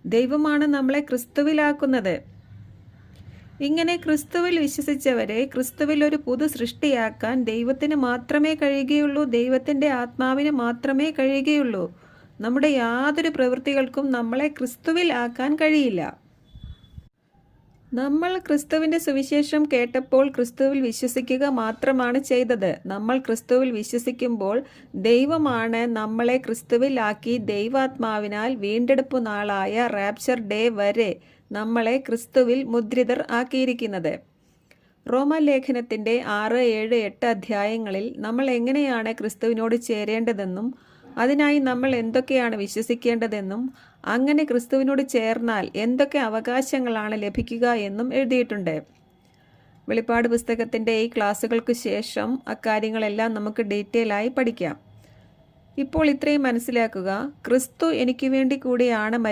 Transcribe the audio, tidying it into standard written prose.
ദൈവമാണ് നമ്മളെ ക്രിസ്തുവിലാക്കുന്നത്. ഇങ്ങനെ ക്രിസ്തുവിൽ വിശ്വസിച്ചവരെ ക്രിസ്തുവിൽ ഒരു പുതു സൃഷ്ടിയാക്കാൻ ദൈവത്തിന് മാത്രമേ കഴിയുകയുള്ളൂ. ദൈവത്തിൻ്റെ ആത്മാവിന് മാത്രമേ കഴിയുകയുള്ളൂ. നമ്മുടെ യാതൊരു പ്രവൃത്തികൾക്കും നമ്മളെ ക്രിസ്തുവിൽ ആക്കാൻ കഴിയില്ല. നമ്മൾ ക്രിസ്തുവിൻ്റെ സുവിശേഷം കേട്ടപ്പോൾ ക്രിസ്തുവിൽ വിശ്വസിക്കുക മാത്രമാണ് ചെയ്തത്. നമ്മൾ ക്രിസ്തുവിൽ വിശ്വസിക്കുമ്പോൾ ദൈവമാണ് നമ്മളെ ക്രിസ്തുവിൽ ആക്കി ദൈവാത്മാവിനാൽ വീണ്ടെടുപ്പ് നാളായ റാപ്ചർ ഡേ വരെ നമ്മളെ ക്രിസ്തുവിൽ മുദ്രിതർ ആക്കിയിരിക്കുന്നത്. റോമാലേഖനത്തിൻ്റെ 6, 7, 8 അധ്യായങ്ങളിൽ നമ്മൾ എങ്ങനെയാണ് ക്രിസ്തുവിനോട് ചേരേണ്ടതെന്നും അതിനായി നമ്മൾ എന്തൊക്കെയാണ് വിശ്വസിക്കേണ്ടതെന്നും അങ്ങനെ ക്രിസ്തുവിനോട് ചേർന്നാൽ എന്തൊക്കെ അവകാശങ്ങളാണ് ലഭിക്കുക എന്നും എഴുതിയിട്ടുണ്ട്. വെളിപ്പാട് പുസ്തകത്തിൻ്റെ ഈ ക്ലാസ്സുകൾക്ക് ശേഷം അക്കാര്യങ്ങളെല്ലാം നമുക്ക് ഡീറ്റെയിൽ ആയി പഠിക്കാം. ഇപ്പോൾ ഇത്രയും മനസ്സിലാക്കുക, ക്രിസ്തു എനിക്ക് വേണ്ടി കൂടിയാണ്